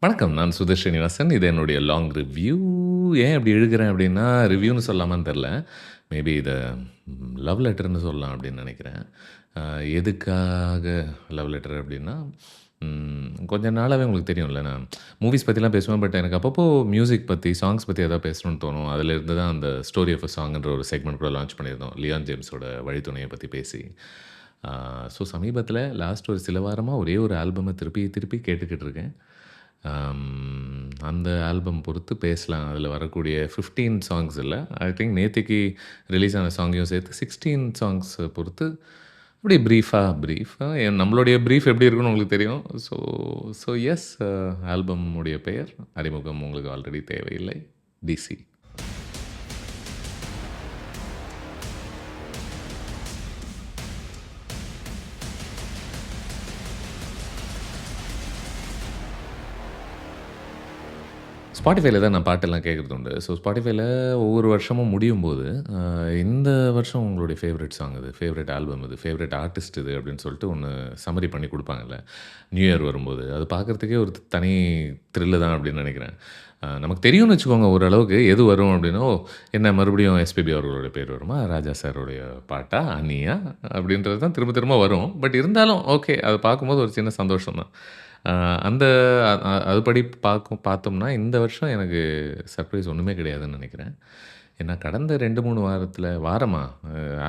வணக்கம். நான் சுதர்ஷன் ஸ்ரீனிவாசன். இது என்னுடைய லாங் ரிவ்யூ. ஏன் இப்படி எழுதுறேன் அப்படின்னா, ரிவ்யூன்னு சொல்லாமான்னு தெரில. மேபி இத லவ் லெட்டர்ன்னு சொல்லலாம் அப்படின்னு நெனைக்கிறேன். அ எதுக்காக லவ் லெட்டர் அப்படின்னா, கொஞ்ச நாளாவே உங்களுக்கு தெரியும்ல, நான் மூவிஸ் பத்திலாம் பேசுவேன். பட் எனக்கு அப்பப்போ மியூசிக் பத்தி, சாங்ஸ் பத்தி ஏதாவது பேசணும்னு தோணும். அதிலிருந்து தான் அந்த ஸ்டோரி ஆஃப் அ சாங்ன்ற ஒரு செக்மெண்ட் கூட லான்ச் பண்ணியிருந்தோம். லியான் ஜேம்ஸோட வழித்துணைய பத்தி பேசி. ஸோ சமீபத்தில லாஸ்ட் ஒரு சில வாரமா ஒரே ஒரு ஆல்பம திருப்பி திருப்பி கேட்டுக்கிட்டு இருக்கேன். அந்த ஆல்பம் பொறுத்து பேசலாம். அதில வரக்கூடிய 15 சாங்ஸ் இல்ல. ஐ திங்க் நேத்திக்கு ரிலீஸ் ஆன சாங்கையும் சேர்த்து 16 சாங்ஸ் பொறுத்து அப்படியே பிரீஃபா நம்மளுடைய பிரீஃப் எப்படி இருக்குன்னு உங்களுக்கு தெரியும். ஸோ ஸோ எஸ், ஆல்பம் உடைய பெயர் அறிமுகம் உங்களுக்கு ஆல்ரெடி தேவையில்லை. டிசி. Spotifyல தான் நான் பாட்டெல்லாம் கேட்கறது உண்டு. ஸோ Spotifyல ஒவ்வொரு வருஷமும் முடியும்போது, அ இந்த வருஷம் உங்களுடைய ஃபேவரைட் சாங் இது, ஃபேவரைட் ஆல்பம் இது, ஃபேவரைட் ஆர்டிஸ்ட் இது அப்படின்னு சொல்லிட்டு ஒண்ணு சம்மரி பண்ணி குடுப்பாங்கல்ல, நியூ இயர் வரும்போது. அது பார்க்கறதுக்கே ஒரு தனி த்ரில்லு தான் அப்படின்னு நெனைக்கிறேன். நமக்கு தெரியும்னு வச்சுக்கோங்க ஓரளவுக்கு எது வரும் அப்படின்னா, ஓ! என்ன மறுபடியும் எஸ்பிபி அவர்களுடைய பேர் வருமா? ராஜா சாருடைய பாட்டா? அனியா? அப்படின்றது தான் திரும்ப திரும்ப வரும். பட் இருந்தாலும் ஓகே. அத பார்க்கும்போது ஒரு சின்ன சந்தோஷம் தான். அ அந்த அதுபடி பார்த்தோம்னா, இந்த வருஷம் எனக்கு சர்ப்ரைஸ் ஒண்ணுமே கிடையாதுன்னு நெனைக்கிறேன். ஏன்னா கடந்த 2, 3 வாரமா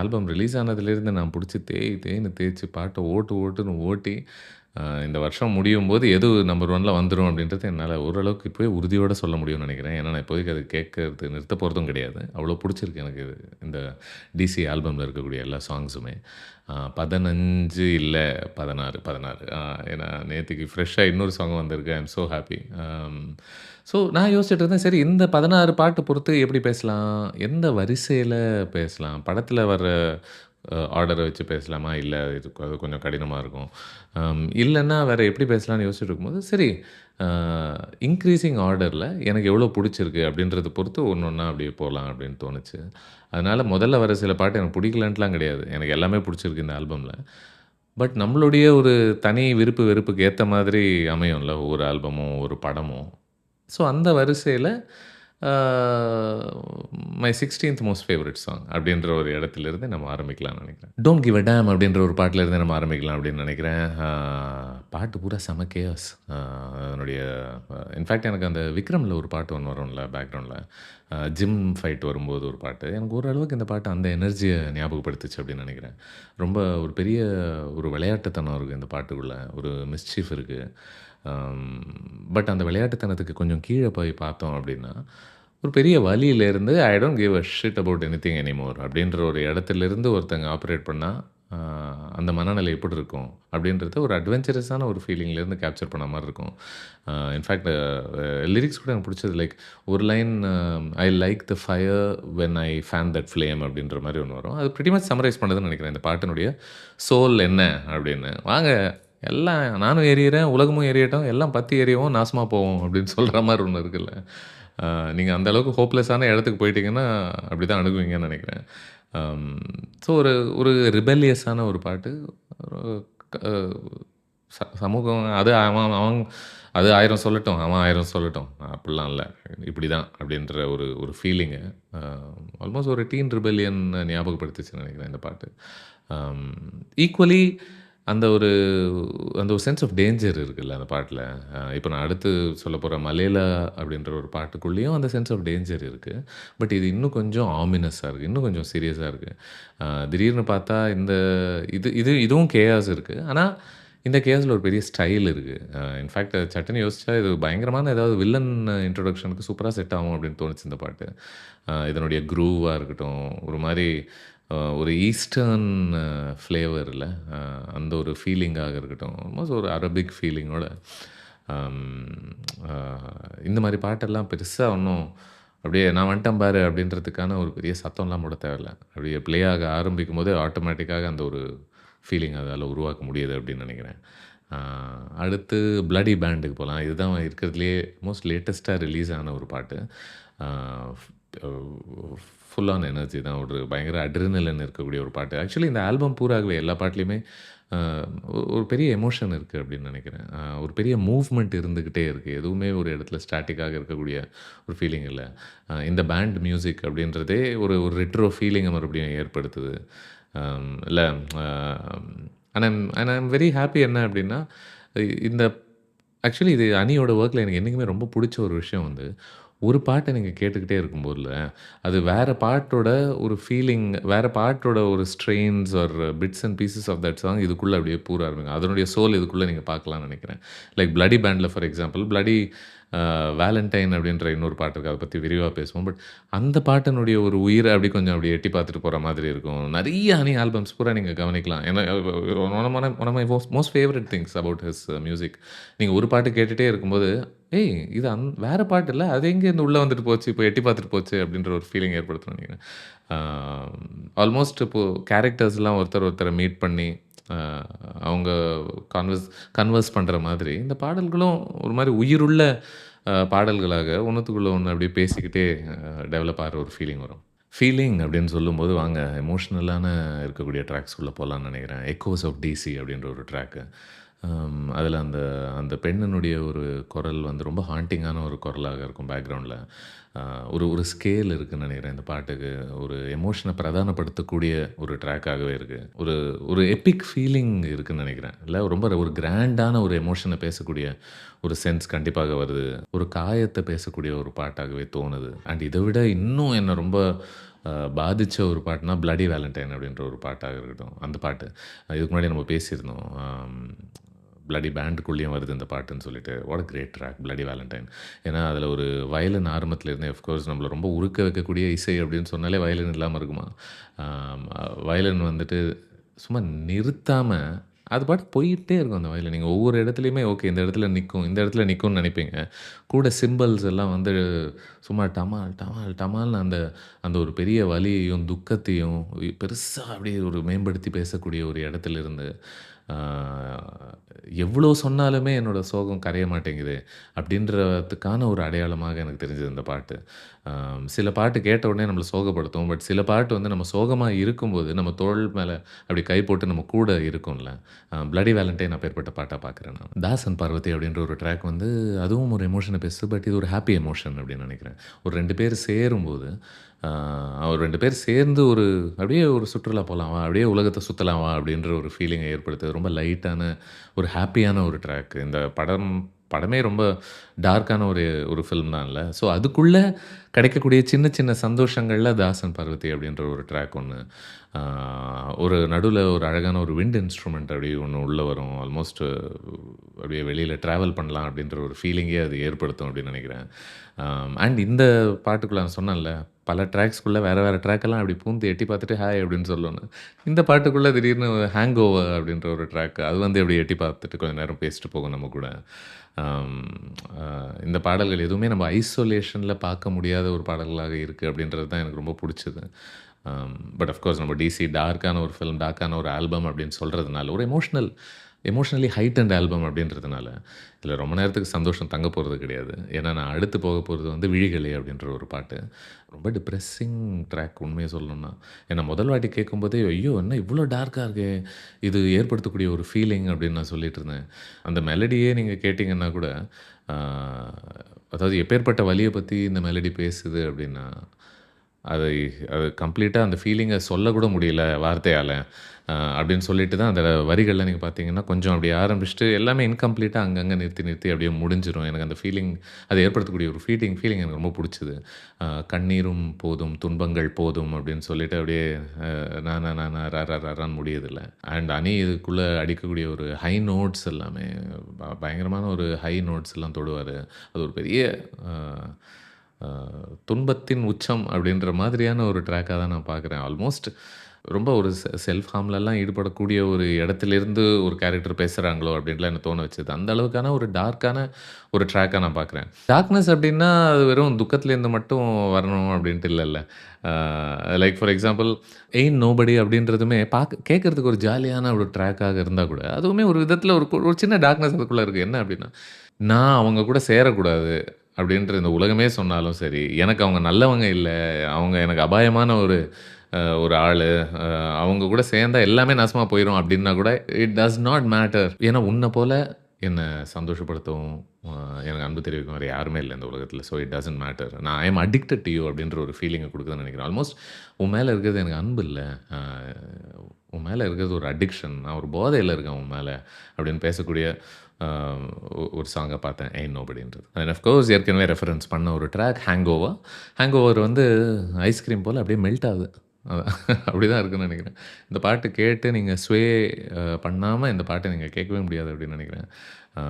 ஆல்பம் ரிலீஸ் ஆனதிலிருந்து நான் புடிச்சு தேய்ன்னு தேய்ச்சு பாட்ட ஓட்டுன்னு ஓட்டி, இந்த வருஷம் முடியும்போது எது நம்பர் 1ல வந்துரும் அப்படின்றது என்னால ஓரளவுக்கு இப்பவே உறுதியோட சொல்ல முடியும்னு நெனைக்கிறேன். ஏன்னா நான் இப்போதைக்கு அது கேட்கறது நிறுத்த போறதும் கிடையாது. அவ்வளோ புடிச்சிருக்கு எனக்கு இந்த டிசி ஆல்பம்ல இருக்கக்கூடிய எல்லா சாங்ஸுமே. 15 இல்ல 16 ஏன்னா நேத்திக்கு ஃப்ரெஷ்ஷா இன்னொரு சாங் வந்திருக்கு. ஐ அம் சோ ஹேப்பி. ஸோ நான் யோசிச்சுட்டு இருந்தேன், சரி இந்த 16 பாட்டு பொறுத்து எப்படி பேசலாம்? எந்த வரிசையில பேசலாம்? படத்துல வர ஆர்டர வச்சு பேசலாமா? இல்ல இது அது கொஞ்சம் கடினமா இருக்கும். இல்லன்னா வேற எப்படி பேசலாம்னு யோசிச்சுட்டு இருக்கும்போது, சரி அ இன்கிரீசிங் ஆர்டர்ல எனக்கு எவ்வளோ புடிச்சிருக்கு அப்படின்றத பொறுத்து ஒண்ணொண்ணா அப்படியே போலாம் அப்படின்னு தோணுச்சு. அதனால முதல்ல வர சில பாட்டு எனக்கு பிடிக்கலன்ட்டுலாம் கிடையாது. எனக்கு எல்லாமே புடிச்சிருக்கு இந்த ஆல்பம்ல. பட் நம்மளுடைய ஒரு தனி விருப்பு, வெறுப்புக்கு ஏத்த மாதிரி அமையும்ல ஒவ்வொரு ஆல்பமும், ஒரு படமும். ஸோ அந்த வரிசையில ஆ மை 16த் மோஸ்ட் ஃபேவரைட் சாங் அப்படின்ற ஒரு இடத்திலிருந்து நம்ம ஆரம்பிக்கலாம்னு நெனைக்கிறேன். டோன்ட் கிவ் அ டேம் அப்படின்ற ஒரு பாட்டுலருந்து நம்ம ஆரம்பிக்கலாம் அப்படின்னு நெனைக்கிறேன். பாட்டு பூரா செம கேயாஸ். அதனுடைய இன்ஃபேக்ட் எனக்கு அந்த விக்ரம்ல ஒரு பாட்டு ஒண்ணு வரும்ல பேக்ரவுண்ட்ல. ஜிம் ஃபைட் வரும்போது ஒரு பாட்டு. எனக்கு ஓரளவுக்கு இந்த பாட்டு அந்த எனர்ஜிய ஞாபகப்படுத்துச்சு அப்படின்னு நெனைக்கிறேன். ரொம்ப ஒரு பெரிய ஒரு விளையாட்டுத்தனம் இருக்கு இந்த பாட்டுக்குள்ள. ஒரு மிஸ்சீஃப் இருக்கு. பட் அந்த விளையாட்டுத்தனத்துக்கு கொஞ்சம் கீழ போய் பார்த்தோம் அப்படின்னா, ஒரு பெரிய வலியிலேருந்து I don't give a shit about anything anymore அப்படின்ற ஒரு இடத்திலிருந்து ஒருத்தங்க ஆப்பரேட் பண்ணா, அ அந்த மனநிலை எப்படி இருக்கும்? அப்படின்றத ஒரு அட்வென்ச்சரஸான ஒரு ஃபீலிங்லேருந்து கேப்சர் பண்ண மாரி இருக்கும். இன்ஃபேக்ட் லிரிக்ஸ் கூட எனக்கு புடிச்சது லைக் ஒரு line I like the fire when I fan that flame அப்படின்ற மாரி ஒண்ணு வரும். அது பிரிட்டி மச் சம்மரைஸ் பண்ணுதுன்னு நெனைக்கிறேன். இந்த பாட்டினுடைய சோல் என்ன அப்படின்னு. வாங்க எல்லாம் நானும் எரியிறேன், உலகமும் எரியட்டும், எல்லாம் பத்தி எரியுவோம், நாசமா போவோம் அப்படின்னு சொல்ற மாரி ஒண்ணு இருக்குல்ல. நீங்க அந்த அளவுக்கு ஹோப்லெஸ்ஸான இடத்துக்கு போயிட்டீங்கன்னா, அப்படிதான் அணுகுவீங்கன்னு நெனைக்கிறேன். அம் ஸோ ஒரு ஒரு ரிபெல்லியஸான ஒரு பாட்டு. ஒரு க சமூகம் அது அவன் அவன் அது 1000 சொல்லட்டும், அவன் 1000 சொல்லட்டும். அப்படிலாம் இல்ல. இப்படிதான் அப்படின்ற ஒரு ஒரு ஃபீலிங்க அ ஆல்மோஸ்ட் ஒரு டீன் ரிபெல்லியன் ஞாபகப்படுத்துச்சுன்னு நெனைக்கிறேன் இந்த பாட்டு. அம் ஈக்குவலி அந்த ஒரு அந்த ஒரு சென்ஸ் ஆஃப் டேஞ்சர் இருக்குல்ல அந்த பாட்டுல. இப்ப நான் அடுத்து சொல்லப்போற மலேலா அப்படின்ற ஒரு பாட்டுக்குள்ளேயும் அந்த சென்ஸ் ஆஃப் டேஞ்சர் இருக்கு. பட் இது இன்னும் கொஞ்சம் ஆமினஸா இருக்கு. இன்னும் கொஞ்சம் சீரியஸா இருக்கு. திடீர்னு பார்த்தா இந்த இதுவும் கேயாஸ் இருக்கு. ஆனா, இந்த கேயாஸ்ல ஒரு பெரிய ஸ்டைல் இருக்கு. இன்ஃபாக்ட் சட்டுன்னு யோசிச்சா இது பயங்கரமான ஏதாவது வில்லன் இன்ட்ரோடக்ஷனுக்கு சூப்பரா செட் ஆகும் அப்படின்னு தோணுச்சு இந்த பாட்டு. இதனுடைய க்ரூவா இருக்கட்டும், ஒரு மாரி ஒரு ஈஸ்டர்ன் ஃப்ளேவர்ல அந்த ஒரு ஃபீலிங்காக இருக்கட்டும். ஆல்மோஸ்ட் ஒரு அரபிக் ஃபீலிங்கோட அம் அ இந்த மாரி பாட்டெல்லாம் பெருசா ஒண்ணும் அப்படியே நான் வந்துட்டேன் பாரு அப்படின்றதுக்கான ஒரு பெரிய சத்தம்லாம் போட தேவையில்ல. அப்படியே ப்ளே ஆக ஆரம்பிக்கும்போதே ஆட்டோமேட்டிக்காக அந்த ஒரு ஃபீலிங் அதால உருவாக்க முடியுது அப்படின்னு நெனைக்கிறேன். அ அடுத்து பிளடி பேண்டுக்கு போலாம். இதுதான் இருக்கிறதுலயே மோஸ்ட் லேட்டஸ்ட்டா ரிலீஸ் ஆன ஒரு பாட்டு. அ ஃப் ஃபுல் ஆன் எனர்ஜி தான். ஒரு பயங்கர அட்ரினலின் இருக்கக்கூடிய ஒரு பாட்டு. ஆக்சுவலி இந்த ஆல்பம் பூராகவே எல்லா பாட்டுலயுமே அ ஒரு பெரிய எமோஷன் இருக்கு அப்படின்னு நினைக்கிறேன். ஒரு பெரிய மூவ்மெண்ட் இருந்துகிட்டே இருக்கு. எதுவுமே ஒரு இடத்துல ஸ்டாட்டிக்காக இருக்கக்கூடிய ஒரு ஃபீலிங் இல்ல. இந்த பேண்ட் மியூசிக் அப்படின்றதே ஒரு ஒரு ரெட்ரோ ஃபீலிங்க மறுபடியும் ஏற்படுத்துது. இல்ல uh and I am very happy என்ன அப்படின்னா, இந்த ஆக்சுவலி இது அணியோட ஒர்க்ல எனக்கு என்னைக்குமே ரொம்ப புடிச்ச ஒரு விஷயம் வந்து, ஒரு பாட்ட நீங்க கேட்டுக்கிட்டே இருக்கும்போதுல, அது வேற பாட்டோட ஒரு ஃபீலிங், வேற பாட்டோட ஒரு strains or bits and pieces of that song இதுக்குள்ள அப்படியே பூர ஆரம்பிக்கும். அதனுடைய சோல் இதுக்குள்ள நீங்க பார்க்கலாம்னு நெனைக்கிறேன். லைக் பிளடி பேண்ட்ல ஃபார் எக்ஸாம்பிள், பிளடி வேலண்டைன் அப்படின்ற இன்னொரு பாட்டு இருக்கு. அத பத்தி விரிவா பேசுவோம். பட் அந்த பாட்டினுடைய ஒரு உயிர அப்படி கொஞ்சம் அப்படி எட்டி பார்த்துட்டு போற மாதிரி இருக்கும். நெறைய ஹனி ஆல்பம்ஸ் பூரா நீங்க கவனிக்கலாம். ஏன்னா one of my most favourite things about his music. நீங்க ஒரு பாட்டு கேட்டுட்டே இருக்கும்போது, "ஏய்! இது வேற பாட்டு இல்ல. அது எங்கேருந்து உள்ள வந்துட்டு போச்சு? இப்போ எட்டி பார்த்துட்டு போச்சு." அப்படின்ற ஒரு ஃபீலிங் ஏற்படுத்தும் நெனைக்கிறேன். ஆ ஆல்மோஸ்ட் இப்போ கேரக்டர்ஸ்லாம் ஒருத்தர் ஒருத்தர மீட் பண்ணி, அ அவங்க கான்வர்ஸ் கன்வர்ஸ் பண்ற மாதிரி, இந்த பாடல்களும் ஒரு மாரி உயிருள்ள பாடல்களாக ஒண்ணுத்துக்குள்ள ஒண்ணு அப்படியே பேசிக்கிட்டே டெவலப் ஆகுற ஒரு ஃபீலிங் வரும். ஃபீலிங் அப்படின்னு சொல்லும்போது வாங்க எமோஷனலான இருக்கக்கூடிய ட்ராக்ஸ்குள்ள போலான்னு நெனைக்கிறேன். எக்கோஸ் ஆஃப் டிசி அப்படின்ற ஒரு ட்ராக்கு. அதில அந்த அந்த பெண்ணினுடைய ஒரு குரல் வந்து ரொம்ப ஹாண்டிங்கான ஒரு குரலாக இருக்கும் பேக்ரவுண்ட்ல. ஒரு ஒரு ஸ்கேல் இருக்குன்னு நெனைக்கிறேன் இந்த பாட்டுக்கு. ஒரு எமோஷன பிரதானப்படுத்தக்கூடிய ஒரு ட்ராக்காகவே இருக்கு. ஒரு ஒரு எபிக் ஃபீலிங் இருக்குன்னு நெனைக்கிறேன். இல்ல ரொம்ப ஒரு கிராண்டான ஒரு எமோஷன பேசக்கூடிய ஒரு சென்ஸ் கண்டிப்பாக வருது. ஒரு காயத்த பேசக்கூடிய ஒரு பாட்டாகவே தோணுது. அண்ட் இத விட இன்னும் என்ன ரொம்ப பாதிச்ச ஒரு பாட்டுனா, பிளடி வேலண்டைன் அப்படின்ற ஒரு பாட்டாக இருக்கட்டும். அந்த பாட்டு. இதுக்கு முன்னாடி நம்ம பேசியிருந்தோம். பிளடி பேண்டுக்குள்ளேயும் வருது இந்த பாட்டுன்னு சொல்லிட்டு. What a great track Bloody Valentine. ஏன்னா, அதில ஒரு வயலின் ஆரம்பத்துல இருந்தே ஆஃப்கோர்ஸ் நம்மள ரொம்ப உருக்க வைக்கக்கூடிய இசை அப்படின்னு சொன்னாலே வயலின் இல்லாம இருக்குமா? ஆம் வயலின் வந்துட்டு சும்மா நிறுத்தாம, அது பாட்டுக்கு போயிட்டே இருக்கும் அந்த வயலின். நீங்க ஒவ்வொரு இடத்துலயுமே ஓகே இந்த இடத்துல நிக்கும், இந்த இடத்துல நிக்கும்னு நெனைப்பீங்க. கூட சிம்பல்ஸ் எல்லாம் வந்து சும்மா டமால், டமால், டமால்னு அந்த அந்த ஒரு பெரிய வலியையும், துக்கத்தையும் பெருசா அப்படியே ஒரு மேம்படுத்தி பேசக்கூடிய ஒரு இடத்திலிருந்து, ஆ எவ்வளோ சொன்னாலுமே என்னோட சோகம் கரைய மாட்டேங்குது, அப்படின்றதுக்கான ஒரு அடையாளமாக எனக்கு தெரிஞ்சது இந்த பாட்டு. சில பாட்டு கேட்ட உடனே நம்மள சோகப்படுத்தும். பட் சில பாட்டு வந்து நம்ம சோகமா இருக்கும்போது, நம்ம தோள் மேல அப்படி கை போட்டு நம்ம கூட இருக்கும்ல. பிளடி வேலண்டைன் அப்பேற்பட்ட பாட்டா பார்க்குறேன் நான். தாசன் பார்வதி அப்படின்ற ஒரு ட்ராக் வந்து அதுவும் ஒரு எமோஷன பேசுது. பட் இது ஒரு ஹாப்பி எமோஷன் அப்படின்னு நெனைக்கிறேன். ஒரு 2 பேர் சேரும்போது, ஒரு 2 பேர் சேர்ந்து ஒரு அப்படியே ஒரு சுற்றுலா போலாம் வா, அப்படியே உலகத்த சுத்தலாம் வா அப்படின்ற ஒரு ஃபீலிங்க ஏற்படுத்துது. ரொம்ப லைட்டான, ஒரு ஹாப்பியான ஒரு ட்ராக். இந்த படமே ரொம்ப டார்க்கான ஒரு ஒரு ஃபில்ம் தான்ல. ஸோ அதுக்குள்ள கிடைக்கக்கூடிய சின்ன சின்ன சந்தோஷங்கள்ல தாசன் பார்வதி அப்படின்ற ஒரு ட்ராக் ஒண்ணு. ஆ ஒரு நடுவுல ஒரு அழகான ஒரு விண்ட் இன்ஸ்ட்ருமெண்ட் அப்படியே ஒண்ணு உள்ள வரும். ஆல்மோஸ்ட் அப்படியே வெளியில டிராவல் பண்ணலாம் அப்படின்ற ஒரு ஃபீலிங்கே அது ஏற்படுத்தும் அப்படின்னு நினைக்கிறேன். அண்ட் இந்த பாட்டுக்குள்ள நான் சொன்னேன்ல, பல ட்ராக்ஸ்க்குள்ள வேற வேற ட்ராக்கெல்லாம் அப்படி பூந்து எட்டி பார்த்துட்டு ஹாய் அப்படின்னு சொல்லணும்னு. இந்த பாட்டுக்குள்ள திடீர்னு ஹேங் ஓவர் அப்படின்ற ஒரு ட்ராக் அது வந்து அப்படியே எட்டி பார்த்துட்டு கொஞ்ச நேரம் பேசிட்டு போகும் நம்ம கூட. ஆம், இந்த பாடல்கள் எதுவுமே நம்ம ஐசோலேஷன்ல பார்க்க முடியாத ஒரு பாடல்களாக இருக்கு அப்படின்றது தான் எனக்கு ரொம்ப புடிச்சது. பட் ஆஃப்கோர்ஸ் நம்ம டிசி டார்க்கான ஒரு ஃபில்ம், டார்க்கான ஒரு ஆல்பம் அப்படின்னு சொல்றதுனால, ஒரு எமோஷனலி ஹைட்டன்ட் ஆல்பம் அப்படின்றதுனால, இதில ரொம்ப நேரத்துக்கு சந்தோஷம் தங்க போறது கிடையாது. ஏன்னா, நான் அடுத்து போக போறது வந்து விழிகளே அப்படின்ற ஒரு பாட்டு. ரொம்ப டிப்ரஸிங் ட்ராக் உண்மைய சொல்லணும்னா. ஏன்னா முதல் வாட்டி கேட்கும்போதே, ஐயோ! என்ன இவ்ளோ டார்க்கா இருக்கே! இது ஏற்படுத்தக்கூடிய ஒரு ஃபீலிங் அப்படின்னு நான் சொல்லிட்டு இருந்தேன். அந்த மெலடியே நீங்க கேட்டீங்கன்னா கூட, ஆ அதாவது எப்பேர்ப்பட்ட வலிய பத்தி இந்த மெலடி பேசுது அப்படின்னா, அதை அது கம்ப்ளீட்டா அந்த ஃபீலிங்க சொல்லக்கூட முடியல வார்த்தையால. அப்படின்னு சொல்லிட்டு தான் அந்த வரிகள்லாம் நீங்க பார்த்தீங்கன்னா, கொஞ்சம் அப்படியே ஆரம்பிச்சுட்டு எல்லாமே இன்கம்ப்ளீட்டா அங்கங்க நிறுத்தி, நிறுத்தி அப்படியே முடிஞ்சிரும். எனக்கு அந்த ஃபீலிங் அது ஏற்படுத்தக்கூடிய ஒரு ஃபீலிங் எனக்கு ரொம்ப புடிச்சது. "கண்ணீரும் போதும், துன்பங்கள் போதும்" அப்படின்னு சொல்லிட்டு அப்படியே நா நா நா நா ரா ரா ரா ரான்னு முடியுதுல்ல. அண்ட் அணி இதுக்குள்ள அடிக்கக்கூடிய ஒரு ஹை நோட்ஸ் எல்லாமே பயங்கரமான ஒரு ஹை நோட்ஸ் எல்லாம் தொடுவாரு. அது ஒரு பெரிய அ அ துன்பத்தின் உச்சம் அப்படின்ற மாதிரியான ஒரு ட்ராக்கா தான் நான் பார்க்குறேன். ஆல்மோஸ்ட் ரொம்ப ஒரு செல்ஃப் ஹார்ம்லலாம் ஈடுபடக்கூடிய ஒரு இடத்திலிருந்து ஒரு கேரக்டர் பேசுறாங்களோ அப்படின்லாம் எனக்கு தோண வச்சது. அந்த அளவுக்கான ஒரு டார்க்கான ஒரு ட்ராக்கா நான் பார்க்குறேன். டார்க்னஸ் அப்படின்னா, அது வெறும் துக்கத்திலேருந்து மட்டும் வரணும் அப்படின்ட்டு இல்லல்ல. Ah like for example "ain't nobody" அப்படின்றதுமே கேட்கறதுக்கு ஒரு ஜாலியான ஒரு ட்ராக்காக இருந்தா கூட, அதுவுமே ஒரு விதத்தில ஒரு சின்ன டார்க்னஸ் அதுக்குள்ள இருக்கு. என்ன அப்படின்னா, நான் அவங்க கூட சேரக்கூடாது அப்படின்ற இந்த உலகமே சொன்னாலும் சரி, எனக்கு அவங்க நல்லவங்க இல்ல. அவங்க எனக்கு அபாயமான ஒரு ஒரு ஆளு, அவங்க கூட சேர்ந்தா எல்லாமே நாசமா போயிரும் அப்படின்னா கூட இட் டஸ் நாட் மேட்டர். ஏன்னா உன்ன போல என்ன சந்தோஷப்படுத்தவும், அ எனக்கு அன்பு தெரிவிக்கவும் வேற யாருமே இல்ல இந்த உலகத்தில. So it doesn't matter. நான் ஐ அம் அடிக்டட் டூ யூ அப்படின்ற ஒரு ஃபீலிங்க குடுக்குதுன்னு நெனைக்கிறேன். ஆல்மோஸ்ட் உன் மேல இருக்கிறது எனக்கு அன்பு இல்ல. அ உன் மேல இருக்கிறது ஒரு அடிக்ஷன். நான் ஒரு போதையில இருக்கேன் உன் மேல அப்படின்னு பேசக்கூடிய அ ஒரு சாங்க பார்த்தேன். "எயின் நோபடின்றது." அண்ட் ஆஃப் கோர்ஸ் ஏற்கனவே ரெஃபரன்ஸ் பண்ண ஒரு ட்ராக் ஹேங்கோவர். ஹேங்கோவர் வந்து ஐஸ்கிரீம் போல அப்படியே மெல்ட் ஆகுது. அதான் அப்படிதான் இருக்குன்னு நெனைக்கிறேன். இந்த பாட்டு கேட்டு நீங்க ஸ்வே பண்ணாம இந்த பாட்ட நீங்க கேட்கவே முடியாது அப்படின்னு நெனைக்கிறேன். அ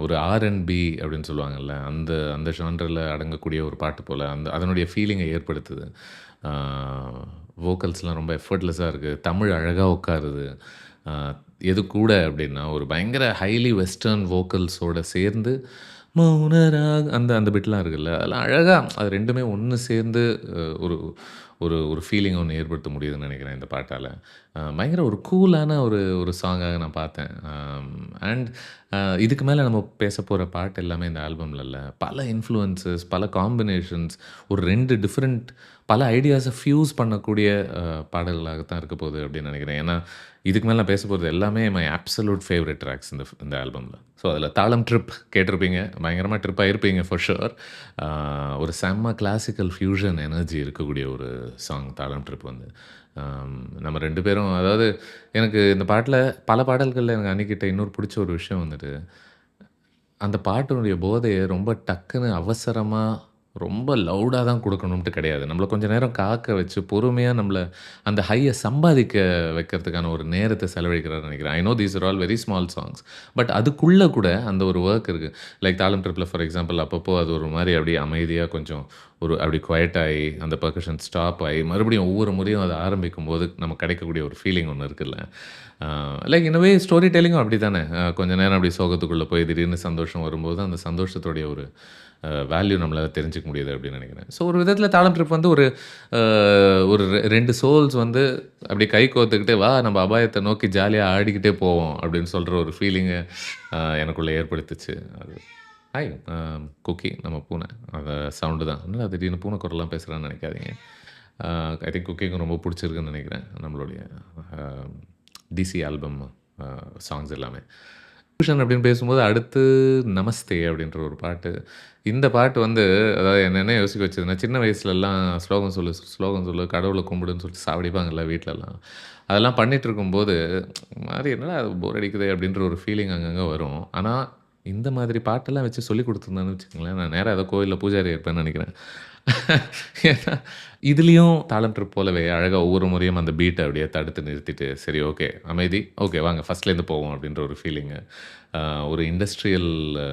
ஒரு ஆர்&பி அப்படின்னு சொல்லுவாங்கல்ல, அந்த அந்த ஜான்ர்ல அடங்கக்கூடிய ஒரு பாட்டு போல அதனுடைய ஃபீலிங்க ஏற்படுத்துது. ஆ வோக்கல்ஸ்லாம் ரொம்ப எஃபர்ட்லெஸ்ஸா இருக்கு. தமிழ் அழகா உட்காருது. அ எது கூட அப்படின்னா, ஒரு பயங்கர ஹைலி வெஸ்டர்ன் வோக்கல்ஸோட சேர்ந்து மௌனராக் அந்த அந்த பிட்லாம் இருக்குல்ல, அதெல்லாம் அழகா அது 2மே ஒண்ணு சேர்ந்து ஒரு ஒரு ஒரு ஃபீலிங் ஒண்ணு ஏற்படுத்த முடியுதுன்னு நெனைக்கிறேன் இந்த பாட்டால. பயங்கர ஒரு கூலான ஒரு ஒரு சாங்காக நான் பார்த்தேன். அண்ட் இதுக்கு மேல நம்ம பேசப்போற பாட்டு எல்லாமே இந்த ஆல்பம்ல இல்ல. பல இன்ஃப்ளூயன்ஸஸ், பல காம்பினேஷன்ஸ், ஒரு 2 டிஃபரெண்ட் பல ஐடியாஸ ஃபியூஸ் பண்ணக்கூடிய பாடல்களாக தான் இருக்க போகுது அப்படின்னு நெனைக்கிறேன். ஏன்னா, இதுக்கு மேல நான் பேச போறது எல்லாமே மை அப்சல்யூட் ஃபேவரைட் ட்ராக்ஸ் இந்த ஆல்பம்ல. ஸோ அதில தாளம் ட்ரிப் கேட்டிருப்பீங்க. பயங்கரமா ட்ரிப் ஆயிருப்பீங்க ஃபார் ஷூர். ஆ ஒரு செம்ம கிளாசிக்கல் ஃபியூஷன் எனர்ஜி இருக்கக்கூடிய ஒரு சாங் தாளம் ட்ரிப் வந்து. நம்ம 2 பேரும் அதாவது எனக்கு இந்த பாட்டுல பல பாடல்கள்ல எனக்கு அன்னிக்கிட்ட இன்னொரு புடிச்ச ஒரு விஷயம் வந்துட்டு, அந்த பாட்டினுடைய போதைய ரொம்ப டக்குன்னு அவசரமா, ரொம்ப லவுடா தான் குடுக்கணும்ன்ட்டு கிடையாது. நம்மள கொஞ்ச நேரம் காக்க வச்சு, பொறுமையா நம்மள அந்த ஹைய சம்பாதிக்க வைக்கிறதுக்கான ஒரு நேரத்த செலவழிக்கிறார்ன்னு நெனைக்கிறேன். I know these are all very small songs. But அதுக்குள்ள கூட அந்த ஒரு வொர்க் இருக்கு. லைக் தாளம் ட்ரிப்ல ஃபார் எக்ஸாம்பிள் அப்பப்போ அது ஒரு மாரி அப்படியே அமைதியா கொஞ்சம் ஒரு அப்படி குயட் ஆயி, அந்த பெர்கஷன் ஸ்டாப் ஆயி, மறுபடியும் ஒவ்வொரு முறையும் அத ஆரம்பிக்கும்போது நமக்கு கிடைக்கக்கூடிய ஒரு ஃபீலிங் ஒண்ணு இருக்குல்ல. அ like in a way story டெல்லிங்கும் அப்படித்தானே. கொஞ்ச நேரம் அப்படியே சோகத்துக்குள்ள போய் திடீர்னு சந்தோஷம் வரும்போது, அந்த சந்தோஷத்துடைய ஒரு வேல்யூ நம்மளால தெரிஞ்சுக்க முடியுது அப்படின்னு நெனைக்கிறேன். ஸோ ஒரு விதத்தில தாளம் ட்ரிப் வந்து ஒரு அ ஒரு 2 சோல்ஸ் வந்து அப்படியே கை கோர்த்துக்கிட்டு, "வா நம்ம அபாயத்த நோக்கி ஜாலியா ஆடிக்கிட்டே போவோம்" அப்படின்னு சொல்ற ஒரு ஃபீலிங்க எனக்குள்ள ஏற்படுத்துச்சு. அது ஹாய் குக்கி நம்ம பூனை. அந்த சவுண்டு தான். என்னடா திடீர்னு பூனை குரல்லாம் பேசுறான்னு நெனைக்காதீங்க. ஐ திங்க் குக்கிக்கும் ரொம்ப புடிச்சிருக்குன்னு நெனைக்கிறேன். நம்மளுடைய அ டிசி ஆல்பம் சாங்ஸ் எல்லாமே. டியூஷன் அப்படின்னு பேசும்போது அடுத்து நமஸ்தே அப்படின்ற ஒரு பாட்டு. இந்த பாட்டு வந்து அதாவது என்ன என்ன யோசிக்க வச்சதுன்னா, சின்ன வயசுலலாம் ஸ்லோகம் சொல்லு, கடவுள கும்பிடுன்னு சொல்லிட்டு சாவடிப்பாங்கல்ல வீட்லலாம். அதெல்லாம் பண்ணிட்டுருக்கும்போது, மாரி என்னடா போர் அடிக்குதே அப்படின்ற ஒரு ஃபீலிங் அங்கங்க வரும். ஆனா, இந்த மாதிரி பாட்டெல்லாம் வச்சு சொல்லிக் குடுத்துருந்தான்னு வச்சுக்கங்களேன், நான் நேரா ஏதோ கோயில்ல பூஜாரி ஆயிருப்பேன்னு நெனைக்கிறேன். ஏன்னா, இதுலயும் தாளம் ட்ரிப் போலவே அழகா ஒவ்வொரு முறையும் அந்த பீட்ட அப்படியே தடுத்து நிறுத்திட்டு, சரி ஓகே, அமைதி. ஓகே வாங்க ஃபர்ஸ்ட்லேருந்து போவோம் அப்படின்ற ஒரு ஃபீலிங்கு. ஒரு இண்டஸ்ட்ரியல் அ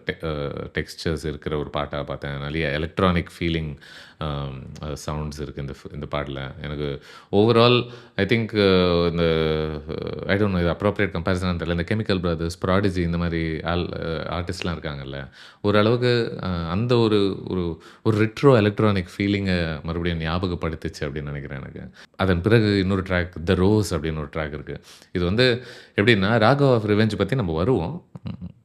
டெ அ டெக்ஸ்சர்ஸ் இருக்கிற ஒரு பாட்டா பார்த்தேன். நெறைய எலக்ட்ரானிக் ஃபீலிங் சவுண்ட்ஸ் இருக்கு இந்த பாட்டுல. எனக்கு ஓவரால் ஐ திங்க் இந்த ஐ டோன்ட் நோ இது அப்ரோப்ரியேட் கம்பேரிசனான்னு தெரியல. இந்த கெமிக்கல் பிரதர்ஸ், ப்ராடிஜி இந்த மாரி ஆர்டிஸ்ட்லாம் இருக்காங்கல்ல. ஓரளவுக்கு அந்த ஒரு ஒரு ஒரு ரெட்ரோ எலக்ட்ரானிக் ஃபீலிங்க மறுபடியும் ஞாபகப்படுத்துச்சு அப்படின்னு நெனைக்கிறேன் எனக்கு. அதன் பிறகு இன்னொரு ட்ராக் த ரோஸ் அப்படின்னு ஒரு ட்ராக் இருக்கு. இது வந்து எப்படின்னா, ராகவ் ஆஃப் ரிவெஞ்ச் பத்தி நம்ம வருவோம்.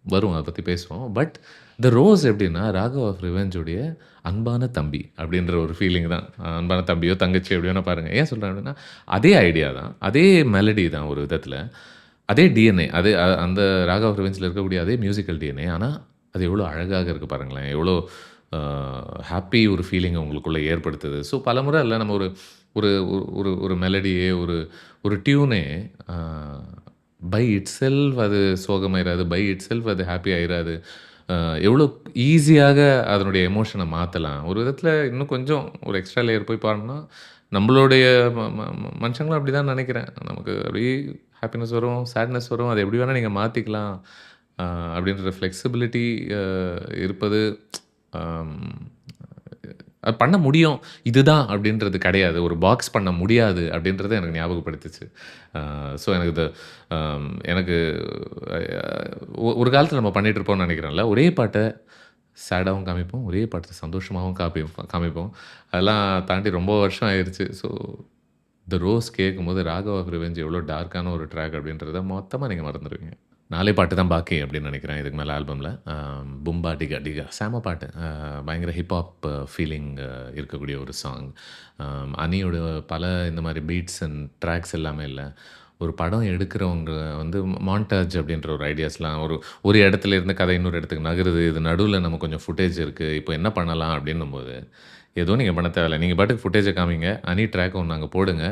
வருவோம் அத பத்தி பேசுவோம். பட் த ரோஸ் எப்படின்னா, ராகவ் ஆஃப் ரிவெஞ்சுடைய அன்பான தம்பி அப்படின்ற ஒரு ஃபீலிங் தான். அன்பான தம்பியோ, தங்கச்சி எப்படி வேணா பாருங்க. ஏன் சொல்றேன் அப்படின்னா, அதே ஐடியா தான். அதே மெலடி தான் ஒரு விதத்தில. அதே டிஎன்ஏ. அதே அந்த ராகவ் ஆஃப் ரிவெஞ்ச்ல இருக்கக்கூடிய அதே மியூசிக்கல் டிஎன்ஏ. ஆனா, அது எவ்வளோ அழகாக இருக்கு பாருங்களேன். எவ்வளோ அ ஹாப்பி ஒரு ஃபீலிங்க உங்களுக்குள்ள ஏற்படுத்துது. ஸோ பலமுறை இல்ல நம்ம ஒரு ஒரு ஒரு ஒரு மெலடியே, ஒரு ஒரு டியூனே அ பை இட்செல்ஃப் அது சோகமாயிராது. பை இட்செல்ஃப் அது ஹாப்பி ஆயிராது. அ எவ்வளோ ஈஸியாக அதனுடைய எமோஷன மாத்தலாம். ஒரு விதத்தில இன்னும் கொஞ்சம் ஒரு எக்ஸ்ட்ரா லேயர் போய் பாடணும்னா, நம்மளுடைய ம ம ம மனுஷங்களும் அப்படிதான் நெனைக்கிறேன். நமக்கு அப்படியே ஹாப்பினஸ் வரும், சேட்னஸ் வரும். அத எப்படி வேணா நீங்க மாத்திக்கலாம். அ அப்படின்ற ஃப்ளெக்சிபிலிட்டி அ இருப்பது அம் அது பண்ண முடியும். இதுதான் அப்படின்றது கிடையாது. ஒரு பாக்ஸ் பண்ண முடியாது அப்படின்றத எனக்கு ஞாபகப்படுத்துச்சு. ஸோ எனக்கு எனக்கு ஒரு காலத்தில நம்ம பண்ணிட்டு இருப்போம்னு நெனைக்கிறேன்ல. ஒரே பாட்ட சேடாவும் காமிப்போம். ஒரே பாட்ட சந்தோஷமாவும் காமிப்போம். அதெல்லாம் தாண்டி ரொம்ப வருஷம் ஆயிருச்சு. ஸோ த ரோஸ் கேட்கும்போது ராகவ் ஆஃப் ரிவெஞ்ச் எவ்வளோ டார்க்கான ஒரு ட்ராக் அப்படின்றத மொத்தமா நீங்க மறந்துருவீங்க. 4 பாட்டு தான் பாக்கி அப்படின்னு நினைக்கிறேன் இதுக்கு மேல ஆல்பம்ல. பும்பா டிகா டிகா செம பாட்டு. பயங்கர ஹிப்ஹாப் ஃபீலிங் இருக்கக்கூடிய ஒரு சாங். அனியோட பல இந்த மாரி பீட்ஸ் அண்ட் ட்ராக்ஸ் எல்லாமே இல்ல. ஒரு படம் எடுக்கிறவங்க வந்து மான்டாஜ் அப்படின்ற ஒரு ஐடியாஸ்லாம் ஒரு ஒரு இடத்துல இருந்து கதை இன்னொரு இடத்துக்கு நகருது. இது நடுவுல நம்ம கொஞ்சம் ஃபுட்டேஜ் இருக்கு. இப்போ என்ன பண்ணலாம் அப்படின்னும்போது, எதுவும் நீங்க பண்ண தேவையில்ல. நீங்க பாட்டுக்கு ஃபுட்டேஜ காமிங்க. அனி ட்ராக் ஒண்ணு அங்க போடுங்க.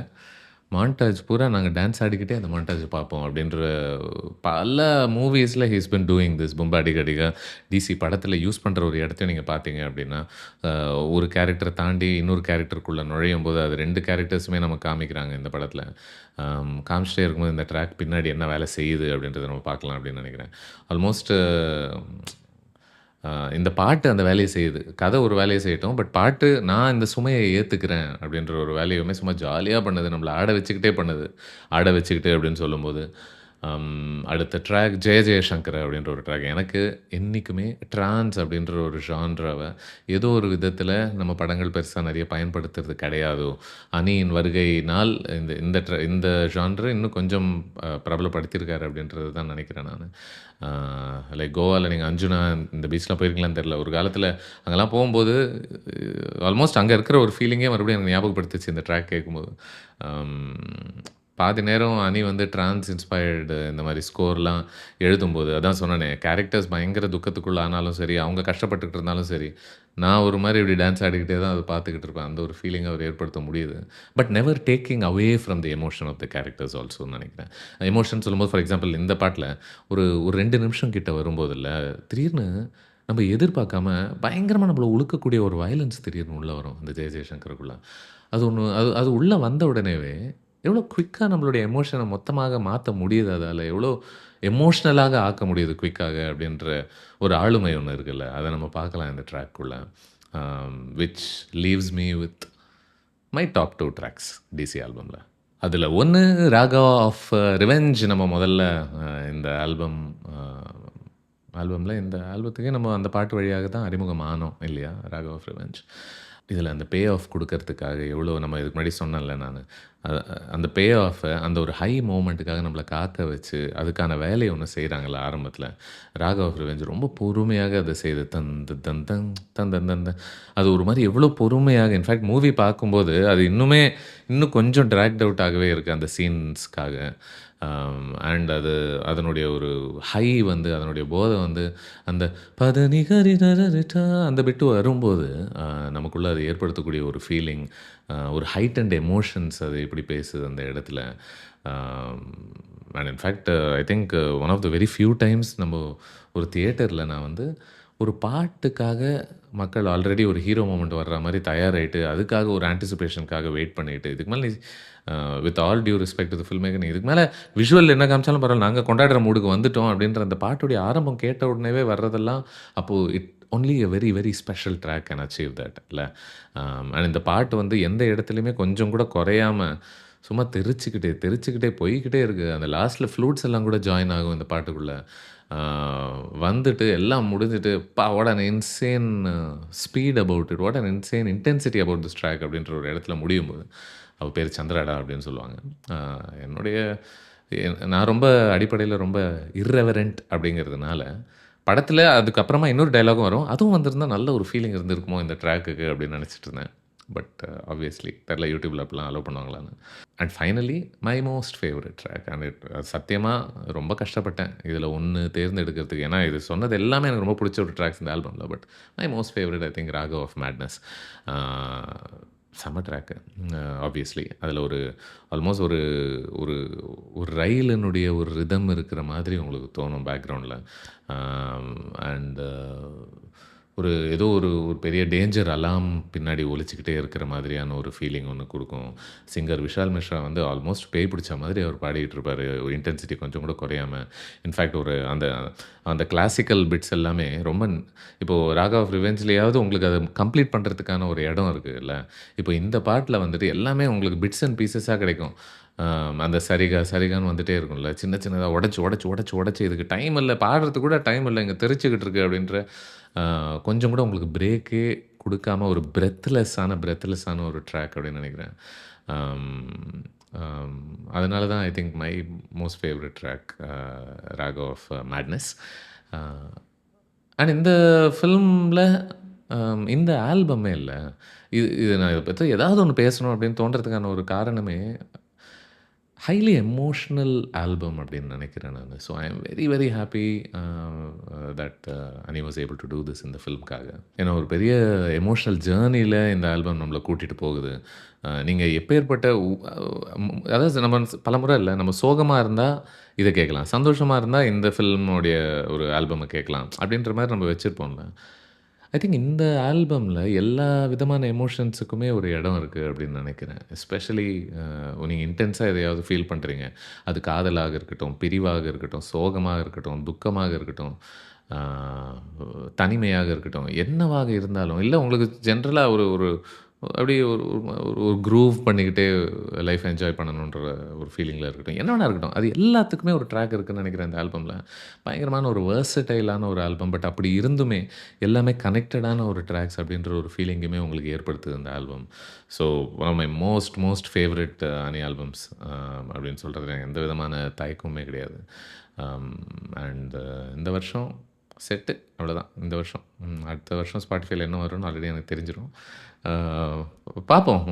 மான்டாஜ் பூரா நாங்க டான்ஸ் ஆடிக்கிட்டே அந்த மான்டாஜ பார்ப்போம் அப்படின்ற பல மூவிஸ்ல he is been doing this பும்பாடி கடிகா. டிசி படத்தில யூஸ் பண்ற ஒரு இடத்தையும் நீங்க பார்த்தீங்க அப்படின்னா, ஒரு கேரக்டர தாண்டி இன்னொரு கேரக்டருக்குள்ள நுழையும்போது, அது 2 கேரக்டர்ஸுமே நமக்கு காமிக்கிறாங்க இந்த படத்தில. காமிச்சிட்டே இருக்கும்போது இந்த ட்ராக் பின்னாடி என்ன வேலை செய்யுது அப்படின்றத நம்ம பார்க்கலாம் அப்படின்னு நினைக்கிறேன். ஆல்மோஸ்ட் இந்த பாட்டு அந்த வேலைய செய்யுது. கதை ஒரு வேலைய செய்யட்டும். பட் பாட்டு நான் இந்த சுமைய ஏத்துக்கிறேன் அப்படின்ற ஒரு வேலையுமே சும்மா ஜாலியா பண்ணுது. நம்மள ஆட வச்சுக்கிட்டே பண்ணுது. ஆட வச்சுக்கிட்டு அப்படின்னு சொல்லும்போது, அடுத்த ட்ராக் ஜெய ஜெயசங்கர் அப்படின்ற ஒரு ட்ராக். எனக்கு என்னைக்குமே ட்ரான்ஸ் அப்படின்ற ஒரு ஜான்ராவ ஏதோ ஒரு விதத்தில நம்ம படங்கள் பெருசா நெறைய பயன்படுத்துறது கிடையாதோ! அணியின் வருகையினால் இந்த ஜான்ர இன்னும் கொஞ்சம் பிரபலப்படுத்தியிருக்காரு அப்படின்றது தான் நெனைக்கிறேன் நானு. லைக் கோவால நீங்க அஞ்சுனா இந்த பீச்லாம் போயிருக்கீங்களான்னு தெரியல. ஒரு காலத்தில அங்கலாம் போம்போது, ஆல்மோஸ்ட் அங்க இருக்கிற ஒரு ஃபீலிங்கே மறுபடியும் எனக்கு ஞாபகப்படுத்துச்சு இந்த ட்ராக் கேட்கும்போது. அம் பாதி நேரம் அணி வந்து ட்ரான்ஸ் இன்ஸ்பயர்டு இந்த மாரி ஸ்கோர்லாம் எழுதும்போது, அதான் சொன்னேனே கேரக்டர்ஸ் பயங்கர துக்கத்துக்குள்ள ஆனாலும் சரி, அவங்க கஷ்டப்பட்டுட்டு இருந்தாலும் சரி, நான் ஒரு மாரி இப்படி டான்ஸ் ஆடிக்கிட்டே தான் அத பார்த்துக்கிட்டு இருப்பேன். அந்த ஒரு ஃபீலிங்க அவர் ஏற்படுத்த முடியுது. But never taking away from the emotion of the characters ஆல்சோன்னு நெனைக்கிறேன். எமோஷன் சொல்லும்போது ஃபார் எக்ஸாம்பிள் இந்த பாட்டுல ஒரு ஒரு 2 நிமிஷம் கிட்ட வரும்போதுல்ல, திடீர்னு நம்ம எதிர்பார்க்காம பயங்கரமா நம்மள உலுக்கக்கூடிய ஒரு வயலன்ஸ் திடீர்னு உள்ள வரும். அந்த ஜெய ஜெயசங்கருக்குள்ள. அது ஒண்ணு அது அது உள்ள வந்த உடனேவே, எவ்வளோ குயிக்கா நம்மளுடைய எமோஷன மொத்தமாக மாத்த முடியுது அதால. எவ்வளோ எமோஷனலாக ஆக்க முடியுது குயிக்காக அப்படின்ற ஒரு ஆளுமை ஒண்ணு இருக்குல்ல. அத நம்ம பார்க்கலாம் இந்த ட்ராக்குள்ள. Which leaves me with my top 2 tracks DC ஆல்பம்ல. அதுல ஒண்ணு ராகா ஆஃப் ரிவெஞ்ச் நம்ம முதல்ல இந்த அ ஆல்பம்ல இந்த ஆல்பத்துக்கே நம்ம அந்த பாட்டு வழியாக தான் அறிமுகம் ஆனோம் இல்லையா? Raga of Revenge. இதில அந்த பே ஆஃப் குடுக்கறதுக்காக எவ்வளோ நம்ம இதுக்கு முன்னாடி சொன்னேன்ல நானு. அ அந்த பே ஆஃப அந்த ஒரு ஹை மொமெண்ட்டுக்காக நம்மள காக்க வச்சு, அதுக்கான வேலைய ஒண்ணு செய்றாங்கல்ல ஆரம்பத்தில. ராகா ஆஃப் ரிவெஞ்ச் ரொம்ப பொறுமையாக அத செய்து தந்த தன் தன் தன் தன் தன் தன். அது ஒரு மாரி எவ்வளோ பொறுமையாக இன்ஃபாக்ட் மூவி பார்க்கும்போது, அது இன்னும் கொஞ்சம் டிராக்ட் அவுட் ஆகவே இருக்கு அந்த சீன்ஸ்க்காக. அண்ட் அதனுடைய ஒரு ஹை வந்து அதனுடைய போதை வந்து அந்த பதனி கரி தரரிட்டா அந்த பிட்டு வரும்போது, நமக்குள்ள அது ஏற்படுத்தக்கூடிய ஒரு ஃபீலிங், ஒரு ஹைட்டன்ட் எமோஷன்ஸ் அது எப்படி பேசுது அந்த இடத்துல. ஆம், and in fact I think one of the very few times நம்ம ஒரு தியேட்டர்ல நான் வந்து ஒரு பாட்டுக்காக மக்கள் ஆல்ரெடி ஒரு ஹீரோ மொமெண்ட் வர்ற மாரி தயாராயிட்டு, அதுக்காக ஒரு ஆன்டிசிபேஷனுக்காக வெயிட் பண்ணிட்டு, இதுக்கு மேல நீ with all due respect to the film maker, நீ இதுக்கு மேல விஷுவல் என்ன காமிச்சாலும் பரவால்ல, நாங்க கொண்டாடுற மூடுக்கு வந்துட்டோம் அப்படின்ற அந்த பாட்டுடைய ஆரம்பம் கேட்ட உடனேவே வர்றதெல்லாம், அப்போ it only a very very special track can achieve that இல்ல. அண்ட் இந்த பாட்டு வந்து எந்த இடத்துலயுமே கொஞ்சம் கூட குறையாம, சும்மா தெறிச்சுக்கிட்டே போய்க்கிட்டே இருக்கு. அந்த லாஸ்ட்ல ஃப்ளூட்ஸ் எல்லாம் கூட ஜாயின் ஆகும் இந்த பாட்டுக்குள்ள. ஆ வந்துட்டு எல்லாம் முடிஞ்சுட்டு, "அப்பா! What an insane speed about it. What an insane intensity about this track" அப்படின்ற ஒரு இடத்துல முடியும்போது, அவ பேரு சந்திராடா அப்படின்னு சொல்லுவாங்க. ஆ என்னுடைய நான் ரொம்ப அடிப்படையில ரொம்ப இர்ரெவரண்ட் அப்படிங்கிறதுனால, படத்துல அதுக்கப்புறமா இன்னொரு டயலாகும் வரும். அதுவும் வந்திருந்தா நல்ல ஒரு ஃபீலிங் இருந்திருக்குமோ இந்த ட்ராக்குக்கு அப்படின்னு நினைச்சிட்டு இருந்தேன். பட் ஆப்வியஸ்லி தெரியல யூடியூப்ல அப்படிலாம் அலோவ் பண்ணுவாங்களான்னு. And finally my most favourite track and சத்தியமா ரொம்ப கஷ்டப்பட்டேன். இதில ஒண்ணு தேர்ந்தெடுக்கிறதுக்கு. ஏன்னா இது சொன்னது எல்லாமே எனக்கு ரொம்ப பிடிச்ச ஒரு ட்ராக்ஸ் இந்த ஆல்பம்ல. But my most favourite I think ராகவ் ஆஃப் மேட்னஸ். ஆ செம்ம ட்ராக்கு. ஆப்வியஸ்லி அதில ஒரு ஆல்மோஸ்ட் ஒரு ஒரு ஒரு ரயிலினுடைய ஒரு ரிதம் இருக்கிற மாதிரி உங்களுக்கு தோணும் பேக்ரவுண்ட்ல. அண்ட் ஏதோ ஒரு ஒரு பெரிய டேஞ்சர் அலார்ம் பின்னாடி ஒலிச்சுக்கிட்டே இருக்கிற மாதிரியான ஒரு ஃபீலிங் ஒண்ணு குடுக்கும். சிங்கர் விஷால் மிஸ்ரா வந்து ஆல்மோஸ்ட் பேய் பிடிச்ச மாதிரி அவர் பாடிட்டு இருப்பாரு. இன்டென்சிட்டி கொஞ்சம் கூட குறையாம. இன்ஃபாக்ட் அந்த அந்த கிளாசிக்கல் பிட்ஸ் எல்லாமே ரொம்ப இப்போ ராகா ஆஃப் ரிவெஞ்ச்லயாவது உங்களுக்கு அத கம்ப்ளீட் பண்றதுக்கான ஒரு இடம் இருக்குல்ல. இப்போ இந்த பாட்டுல வந்துட்டு எல்லாமே உங்களுக்கு பிட்ஸ் அண்ட் பீஸஸா கிடைக்கும். அந்த சரிகான்னு வந்துட்டே இருக்கும்ல. சின்ன சின்னதா உடைச்சு இதுக்கு டைம் இல்ல. பாடுறதுக்கு கூட டைம் இல்ல. இங்க தெறிச்சுக்கிட்டு இருக்கு அப்படின்ற கொஞ்சம் கூட உங்களுக்கு பிரேக்கே குடுக்காம ஒரு பிரெத்லெஸ்ஸான ஒரு ட்ராக் அப்படின்னு நெனைக்கிறேன். அம் அதனால தான் I think my most favourite track Raga of Madness. And இந்த ஃபில்மில் இந்த ஆல்பமே இல்லை, இது நான் இதை பற்றி ஏதாவது ஒன்று பேசணும் அப்படின்னு தோன்றதுக்கான ஒரு காரணமே ஹைலி எமோஷ்னல் ஆல்பம் அப்படின்னு நினைக்கிறேன் நான். So I am very very happy that Ani was able to do this இந்த ஃபில்ம்காக. ஏன்னா ஒரு பெரிய எமோஷ்னல் ஜேர்னியில் இந்த ஆல்பம் நம்மளை கூட்டிகிட்டு போகுது. நீங்கள் எப்பேற்பட்ட அதாவது நம்ம பலமுறை இல்லை, நம்ம சோகமாக இருந்தால் இதை கேட்கலாம், சந்தோஷமாக இருந்தால் இந்த ஃபில்மோடைய ஒரு ஆல்பமை கேட்கலாம் அப்படின்ற மாதிரி நம்ம வச்சுருப்போம்ல. ஐ திங்க் இந்த ஆல்பமில் எல்லா விதமான எமோஷன்ஸுக்குமே ஒரு இடம் இருக்குது அப்படின்னு நினைக்கிறேன். எஸ்பெஷலி நீங்கள் இன்டென்ஸாக எதையாவது ஃபீல் பண்ணுறீங்க, அது காதலாக இருக்கட்டும், பிரிவாக இருக்கட்டும், சோகமாக இருக்கட்டும், துக்கமாக இருக்கட்டும், தனிமையாக இருக்கட்டும், என்னவாக இருந்தாலும், இல்லை உங்களுக்கு ஜென்ரலாக ஒரு ஒரு அப்படியே ஒரு ஒரு க்ரூவ் பண்ணிக்கிட்டே லைஃப் என்ஜாய் பண்ணணுன்ற ஒரு ஃபீலிங்கில் இருக்கட்டும், என்ன வேணா இருக்கட்டும், அது எல்லாத்துக்குமே ஒரு ட்ராக் இருக்குதுன்னு நினைக்கிறேன் இந்த ஆல்பமில். பயங்கரமான ஒரு வேர்சடைலான ஒரு ஆல்பம். பட் அப்படி இருந்துமே எல்லாமே கனெக்டடான ஒரு ட்ராக்ஸ் அப்படின்ற ஒரு ஃபீலிங்குமே உங்களுக்கு ஏற்படுத்துது இந்த album. So one of my most favourite any albums அப்படின்னு சொல்கிறது எந்த விதமான தயக்கமுமே கிடையாது. அண்ட் இந்த வருஷம் செட்டு அவ்வளோதான். இந்த வருஷம் அடுத்த வருஷம் ஸ்பாட்டிஃபைல என்ன வரும்னு ஆல்ரெடி எனக்கு தெரிஞ்சிடும். பார்ப்போம்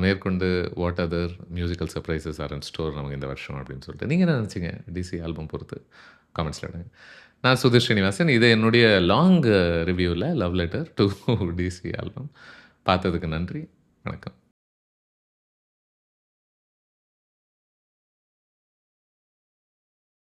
மேற்கொண்டு what other musical surprises are in store நமக்கு இந்த வருஷம் அப்படின்னு சொல்லிட்டு. நீங்கள் என்ன நினச்சிங்க டிசி ஆல்பம் பொறுத்து காமெண்ட்ஸில் விடுங்க. நான் சுதீர் ஸ்ரீனிவாசன். இது என்னுடைய லாங் ரிவ்யூவில் love letter to DC album. பார்த்ததுக்கு நன்றி. வணக்கம்.